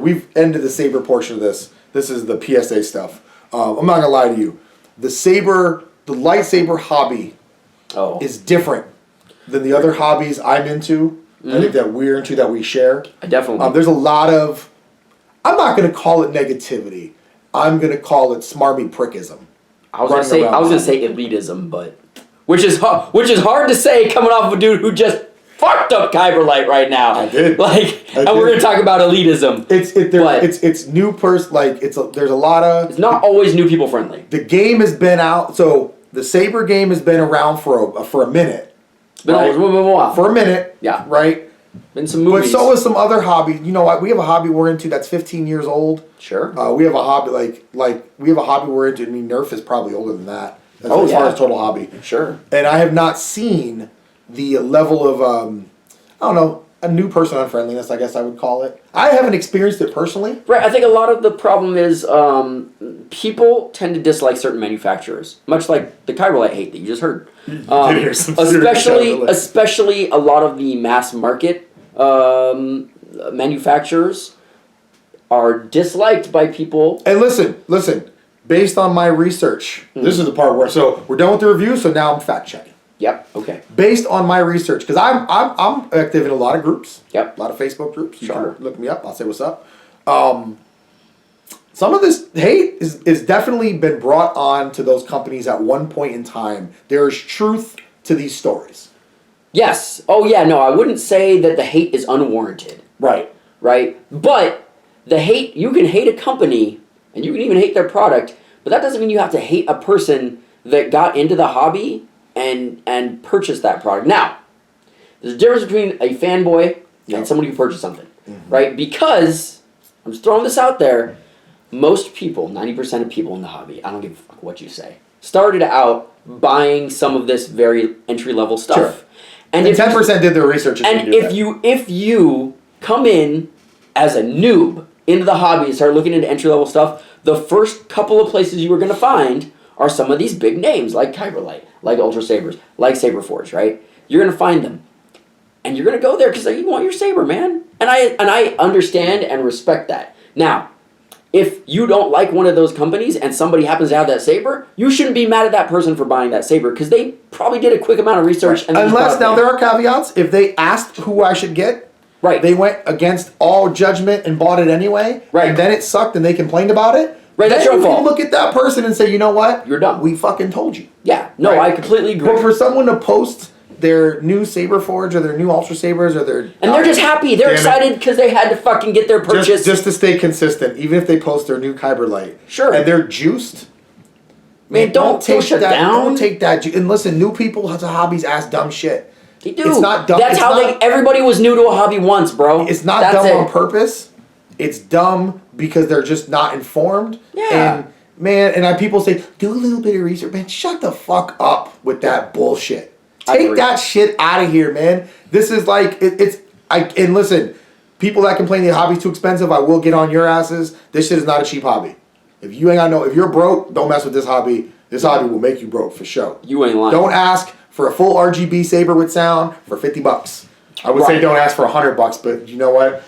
we've ended the Saber portion of this. This is the PSA stuff. I'm not gonna lie to you. The lightsaber hobby is different than the other hobbies I'm into. I think that we're into, that we share. I definitely. There's a lot of, I'm not gonna call it negativity. I'm gonna call it smarmy prickism. I was gonna say elitism, but which is hard to say coming off of a dude who just fucked up Kyberlight right now. I did. And we're gonna talk about elitism. It's new person. There's a lot of. It's not always new people friendly. The game has been out, so the Saber game has been around for a minute. It's been a while. For a minute. Yeah. Right. Been some movies. But so is some other hobbies. You know what? We have a hobby we're into that's 15 years old. Sure. We have a hobby we have a hobby we're into. I mean, Nerf is probably older than that. As far as total hobby. Sure. And I have not seen the level of I don't know, a new person unfriendliness, I guess I would call it. I haven't experienced it personally. Right. I think a lot of the problem is people tend to dislike certain manufacturers, much like the Kyberlight hate that you just heard. Especially a lot of the mass market manufacturers are disliked by people. And listen. Based on my research, this is the part where we're done with the review. So now I'm fact checking. Yep. Okay. Based on my research, because I'm active in a lot of groups. Yep. A lot of Facebook groups. You sure. can look me up. I'll say what's up. Some of this hate is definitely been brought on to those companies at one point in time. There is truth to these stories. Yes. Oh yeah. No, I wouldn't say that the hate is unwarranted. Right. Right. But the hate, you can hate a company and you can even hate their product, but that doesn't mean you have to hate a person that got into the hobby and purchased that product. Now, there's a difference between a fanboy and somebody who purchased something, right? Because, I'm just throwing this out there, most people, 90% of people in the hobby, I don't give a fuck what you say, started out buying some of this very entry-level stuff. Sure. And 10% did their research. And if you come in as a noob into the hobby and start looking into entry-level stuff, the first couple of places you are going to find are some of these big names, like Kyberlight, like Ultra Sabers, like Saberforge, right? You're going to find them. And you're going to go there because you want your Saber, man. And I understand and respect that. Now, if you don't like one of those companies and somebody happens to have that Saber, you shouldn't be mad at that person for buying that Saber because they probably did a quick amount of research. And unless, now there are caveats. If they asked who I should get, right, they went against all judgment and bought it anyway, right, and then it sucked and they complained about it, right, that's your fault. Look at that person and say, you know what? You're dumb. We fucking told you. Yeah, no, right? I completely agree. But for someone to post their new Saberforge or their new Ultra Sabers or their... And they're just happy. They're excited because they had to fucking get their purchase. Just to stay consistent, even if they post their new Kyberlight. Sure. And they're juiced. Man, don't push it down. Don't take that. And listen, new people to hobbies ask dumb shit. They do. It's not dumb. That's everybody was new to a hobby once, bro. It's not dumb on purpose. It's dumb because they're just not informed. Yeah. And man, people say, do a little bit of research. Man, shut the fuck up with that bullshit. Take that shit out of here, man. This is like, and listen, people that complain the hobby's too expensive, I will get on your asses. This shit is not a cheap hobby. If you ain't got if you're broke, don't mess with this hobby. This hobby will make you broke for sure. You ain't lying. Don't ask for a full RGB Saber with sound for $50. I would say don't ask for $100, but you know what?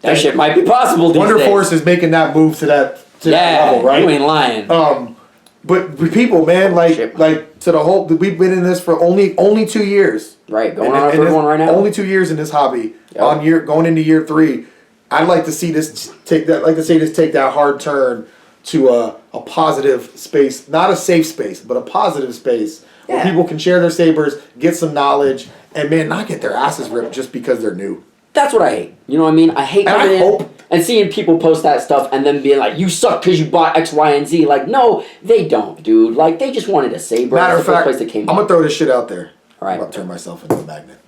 That shit might be possible these Wonder days. Force is making that move to that level, right? You ain't lying. But people, man, like to the whole, we've been in this for only 2 years. Right, going on our third one right now. Only 2 years in this hobby. Yep. Going into year 3. I'd like to see this take that hard turn to a positive space, not a safe space, but a positive space where people can share their sabers, get some knowledge, and man, not get their asses ripped just because they're new. That's what I hate. You know what I mean? I hate coming in and seeing people post that stuff and then being like, you suck because you bought X, Y, and Z. Like, no, they don't, dude. Like, they just wanted a Saber. Matter of fact, I'm going to throw this shit out there. All right. I'm about to turn myself into a magnet.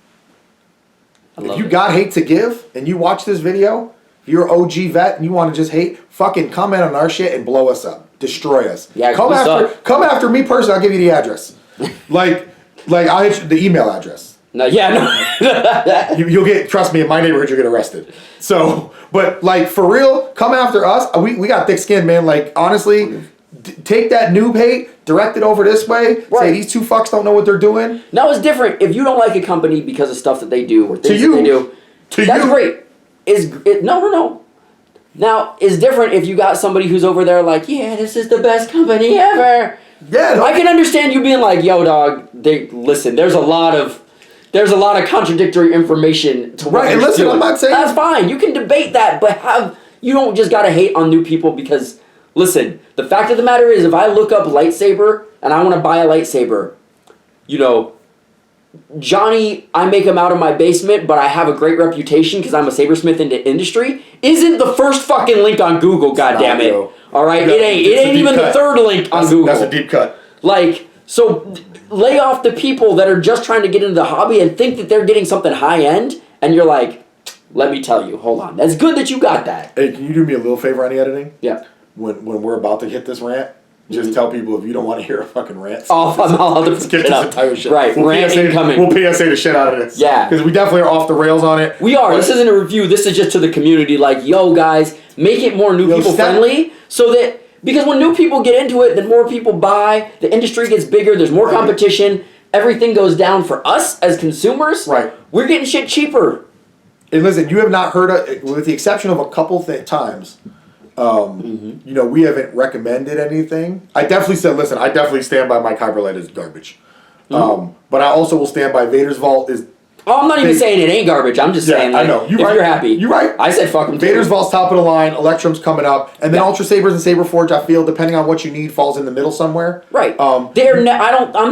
If you got hate to give and you watch this video, if you're an OG vet and you want to just hate, fucking comment on our shit and blow us up. Destroy us. Yeah, come after me personally, I'll give you the address. like I'll hit you the email address. No, You'll get, trust me, in my neighborhood you'll get arrested. So, but like for real, come after us. We got thick skin, man. Like honestly, take that noob hate, direct it over this way. Right. Say these two fucks don't know what they're doing. Now it's different. If you don't like a company because of stuff that they do or things that they do, that's great. No. Now, it's different if you got somebody who's over there like, yeah, this is the best company ever. Yeah, I can understand you being like, yo, dog. Listen. There's a lot of contradictory information to what you're listen, doing. I'm not saying that's fine. You can debate that, but you don't just gotta hate on new people because. Listen, the fact of the matter is, if I look up lightsaber and I want to buy a lightsaber, you know, Johnny, I make him out of my basement, but I have a great reputation because I'm a sabersmith in the industry, isn't the first fucking link on Google, goddammit. All right? It ain't even the third link on Google. That's a deep cut. Like, so lay off the people that are just trying to get into the hobby and think that they're getting something high-end, and you're like, let me tell you, hold on. That's good that you got that. Hey, can you do me a little favor on the editing? Yeah. When we're about to hit this rant, just tell people if you don't want to hear a fucking rant. Oh, I'm not allowed to skip this entire shit. Right, rant incoming. We'll PSA the shit out of this. Yeah. Because we definitely are off the rails on it. We are. This isn't a review. This is just to the community. Like, yo, guys, make it more new people friendly so that... Because when new people get into it, then more people buy, the industry gets bigger, there's more competition, everything goes down for us as consumers. Right. We're getting shit cheaper. And listen, you have not heard of, with the exception of a couple times... you know, we haven't recommended anything. I definitely said, listen, I definitely stand by my Kyber Light is garbage. But I also will stand by Vader's Vault is... Oh, I'm not even saying it ain't garbage. I'm just saying, like, I know. If you're happy. You're right. I said fuck them. Vader's Vault's top of the line, Electrum's coming up, and then Ultra Sabers and Saber Forge, I feel, depending on what you need, falls in the middle somewhere. Right. I'm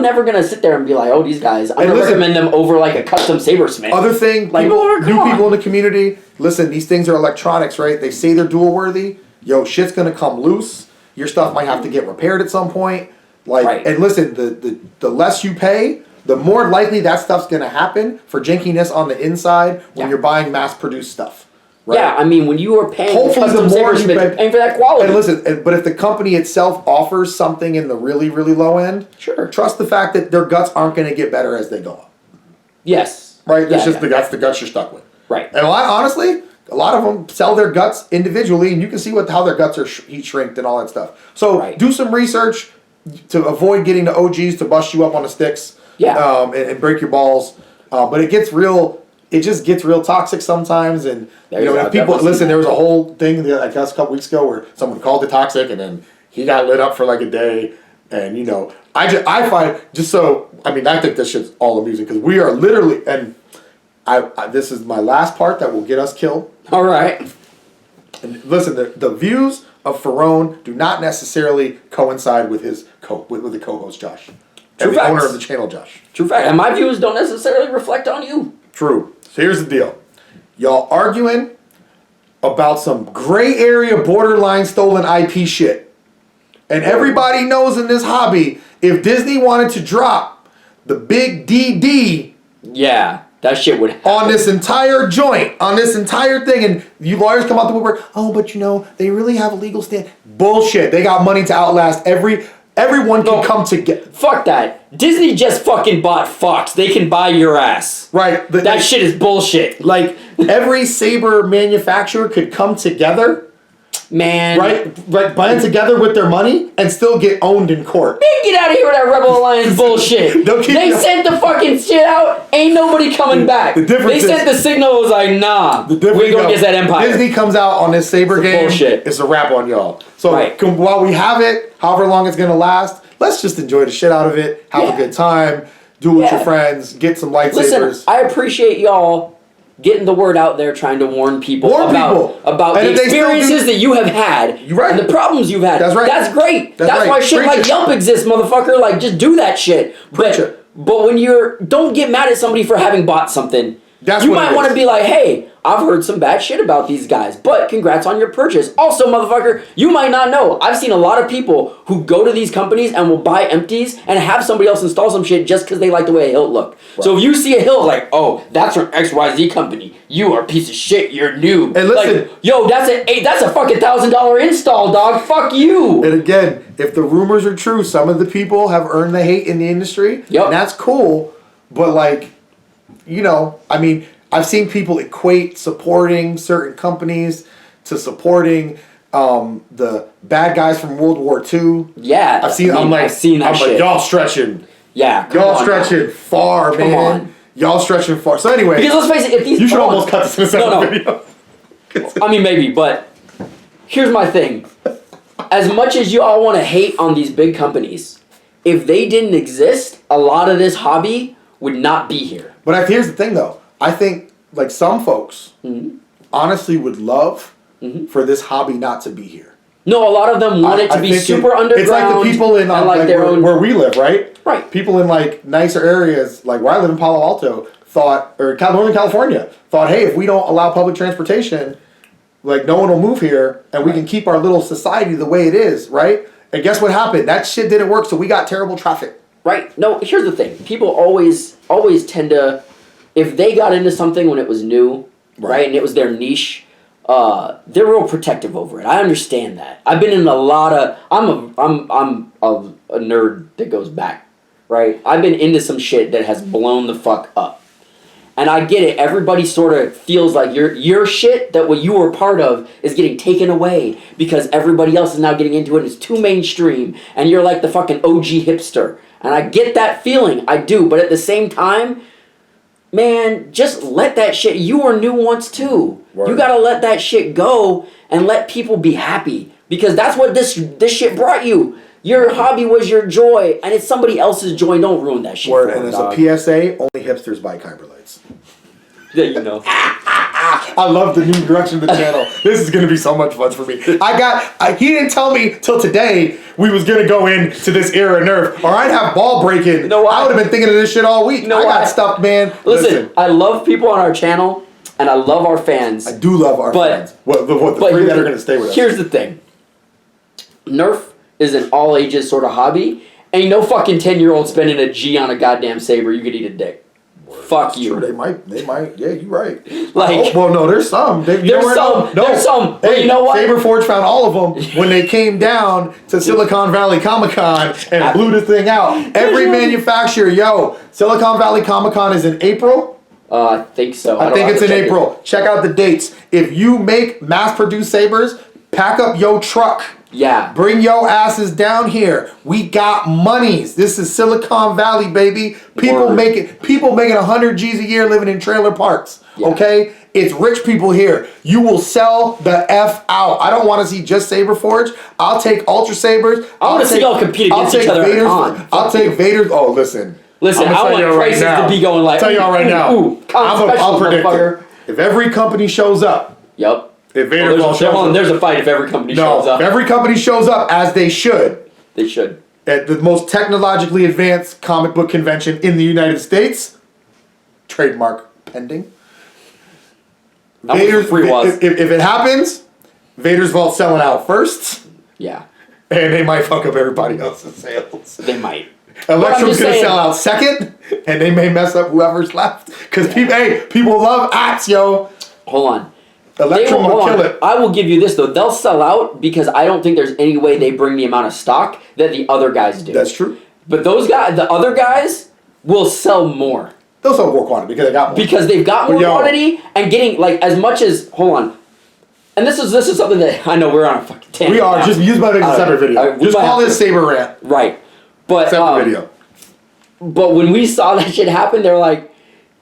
never gonna sit there and be like, oh, these guys. I'm gonna recommend them over like a custom Sabersmith. Other thing, like new people in the community, listen, these things are electronics, right? They say they're dual worthy. Yo, shit's gonna come loose. Your stuff might have to get repaired at some point. Like, and listen, the less you pay, the more likely that stuff's gonna happen for jankiness on the inside when you're buying mass-produced stuff. Right? Yeah, I mean, when you are paying hopefully custom the more you Sabersmith, you're paying for that quality. And listen, but if the company itself offers something in the really, really low end, sure, trust the fact that their guts aren't gonna get better as they go up. Yes. Right. That's that's the guts you're stuck with. Right. And honestly. A lot of them sell their guts individually, and you can see how their guts are heat shrinked and all that stuff. So do some research to avoid getting the OGs to bust you up on the sticks, and break your balls. But it gets real. It just gets real toxic sometimes, and if people listen, there was a whole thing I guess a couple weeks ago where someone called it toxic, and then he got lit up for like a day, and I find I think this shit's all amusing because we are literally and. This is my last part that will get us killed. All right. And listen, the views of Ferrone do not necessarily coincide with his with the co-host Josh, and the owner of the channel Josh. True fact. And my views don't necessarily reflect on you. True. So here's the deal: y'all arguing about some gray area, borderline stolen IP shit, and everybody knows in this hobby, if Disney wanted to drop the big DD, that shit would happen. On this entire joint, on this entire thing, and you lawyers come out the woodwork, oh, but they really have a legal stand. Bullshit. They got money to outlast everyone can come together. Fuck that. Disney just fucking bought Fox. They can buy your ass. Right. That shit is bullshit. Like, every Saber manufacturer could come together. Man. Right, band together with their money and still get owned in court. Man, get out of here with that Rebel Alliance bullshit. They sent the fucking shit out, ain't nobody coming back. They sent the signal, it was like, nah, we go against that empire. Disney comes out on this Saber game, bullshit. It's a wrap on y'all. So while we have it, however long it's going to last, let's just enjoy the shit out of it, have a good time, do it with your friends, get some lightsabers. Listen, I appreciate y'all getting the word out there, trying to warn people about the experiences that you have had and the problems you've had. That's right. That's great. That's why shit like Yelp exists, motherfucker. Like, just do that shit. But when don't get mad at somebody for having bought something. You might want to be like, hey, I've heard some bad shit about these guys, but congrats on your purchase. Also, motherfucker, you might not know. I've seen a lot of people who go to these companies and will buy empties and have somebody else install some shit just because they like the way a hilt looked. Right. So if you see a hilt like, oh, that's from XYZ company, you are a piece of shit, you're new. And listen, like, yo, that's a fucking $1,000 install, dog. Fuck you. And again, if the rumors are true, some of the people have earned the hate in the industry. Yep. And that's cool, but like, I mean, I've seen people equate supporting certain companies to supporting the bad guys from World War II. Yeah, I've seen that shit. Like, y'all stretching. Yeah, y'all stretching far, man. Come on. Y'all stretching far. So anyway, because let's face it, if these you should almost cut this in a separate video. I mean, maybe, but here's my thing. As much as you all want to hate on these big companies, if they didn't exist, a lot of this hobby would not be here. But here's the thing, though. I think like some folks honestly would love for this hobby not to be here. No, a lot of them want it to be super underground. It's like the people in like where we live, right? Right. People in like nicer areas, like where I live in Palo Alto, Northern California, thought, hey, if we don't allow public transportation, like no one will move here, and we can keep our little society the way it is, right? And guess what happened? That shit didn't work, so we got terrible traffic. Right. No, here's the thing. People always tend to, if they got into something when it was new, right, and it was their niche, they're real protective over it. I understand that. I've been in a lot of. I'm a nerd that goes back, right? I've been into some shit that has blown the fuck up, and I get it. Everybody sort of feels like your shit that what you were part of is getting taken away because everybody else is now getting into it. And it's too mainstream, and you're like the fucking OG hipster. And I get that feeling. I do, but at the same time, man, just let that shit. You were new once too. Word. You gotta let that shit go and let people be happy because that's what this shit brought you. Your hobby was your joy, and it's somebody else's joy. Don't ruin that shit. Word, and as a PSA, only hipsters buy Kyber lights. Yeah, you know. I love the new direction of the channel. This is gonna be so much fun for me. He didn't tell me till today we was gonna go into this era of Nerf, or I'd have ball breaking. You know, I would have been thinking of this shit all week. I got stuff, man. Listen, I love people on our channel, and I love our fans. I do love our fans. The three that are gonna stay with us. Here's the thing. Nerf is an all ages sort of hobby. Ain't no fucking 10-year-old spending a G on a goddamn saber. You could eat a dick. Fuck you. Sure, they might. Yeah, you're right. Like, well, no, there's some. There's some. Hey, you know what? Saber Forge found all of them when they came down to Silicon Valley Comic-Con and blew the thing out. Every manufacturer, Silicon Valley Comic-Con is in April. I think so. I think it's in April. Check out the dates. If you make mass-produced sabers, pack up your truck. Yeah. Bring your asses down here. We got monies. This is Silicon Valley, baby. People making 100 G's a year living in trailer parks. Yeah. Okay? It's rich people here. You will sell the F out. I don't want to see just Saber Forge. I'll take Ultra Sabers. I want to see y'all compete against each other. I'll take Vader's. Oh, listen. Listen, I want prices to be going like. I'll tell y'all right now. I'll predict it. If every company shows up. Yep. If Vader shows up. There's a fight if every company shows up. If every company shows up, as they should. They should. At the most technologically advanced comic book convention in the United States. Trademark pending. Vader's if it happens, Vader's Vault selling out first. Yeah. And they might fuck up everybody else's sales. They might. Electrum's gonna sell out second, and they may mess up whoever's left. Because people love acts, yo. Hold on. Electrum will kill it. I will give you this though. They'll sell out because I don't think there's any way they bring the amount of stock that the other guys do. That's true. But the other guys will sell more. They'll sell more quantity because they got more. Because they've got more quantity and getting like as much as And this is something that I know we're on a fucking tangent. We are. Just use my separate video. Just call this Saber Rant. Right. But separate video. But when we saw that shit happen, they're like,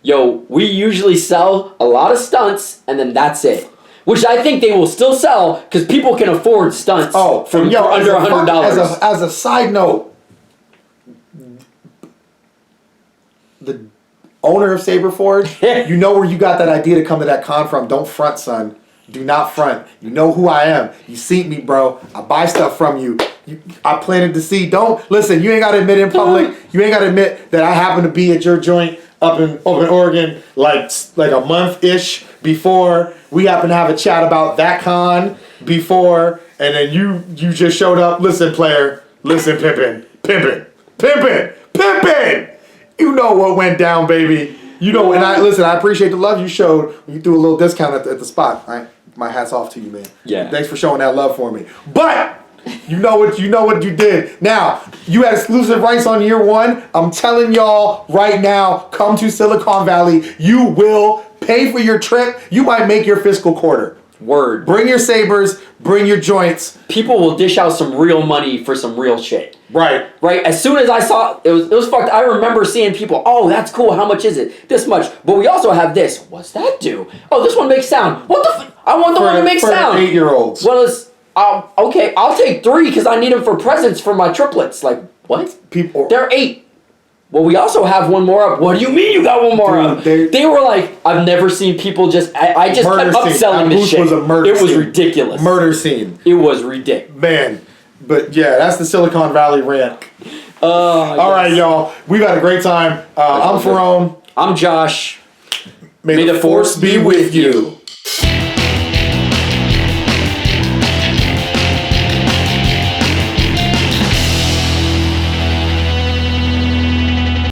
yo, we usually sell a lot of stunts, and then that's it. Which I think they will still sell, because people can afford stunts for under $100. As a side note, the owner of Saber Forge, you know where you got that idea to come to that con from. Don't front, son. Do not front. You know who I am. You see me, bro. I buy stuff from you. I planted the seed. Don't listen. You ain't got to admit in public. You ain't got to admit that I happen to be at your joint up in Oregon like a month-ish before. We happen to have a chat about that con before, and then you just showed up. Listen, player. Listen, pimpin'. You know what went down, baby. You know, and I appreciate the love you showed when you threw a little discount at the spot. All right, my hat's off to you, man. Yeah. Thanks for showing that love for me. But you know what you did. Now, you had exclusive rights on year one. I'm telling y'all right now, come to Silicon Valley. You will pay for your trip. You might make your fiscal quarter. Word. Bring your sabers, bring your joints. People will dish out some real money for some real shit. Right. Right? As soon as I saw it was fucked. I remember seeing people, oh, that's cool. How much is it? This much. But we also have this. What's that do? Oh, this one makes sound. What the I want the one to make sound. For 8-year-olds. Well, Okay, I'll take 3 because I need them for presents for my triplets. Like, what? People. They're 8. Well, we also have one more up. What do you mean you got one more up? They were like, I've never seen people just... I just kept upselling this shit. It was ridiculous. Murder scene. It was ridiculous. Man. But yeah, that's the Silicon Valley rant. All right, y'all. We've had a great time. I'm Ferone. I'm Josh. May the force be with you.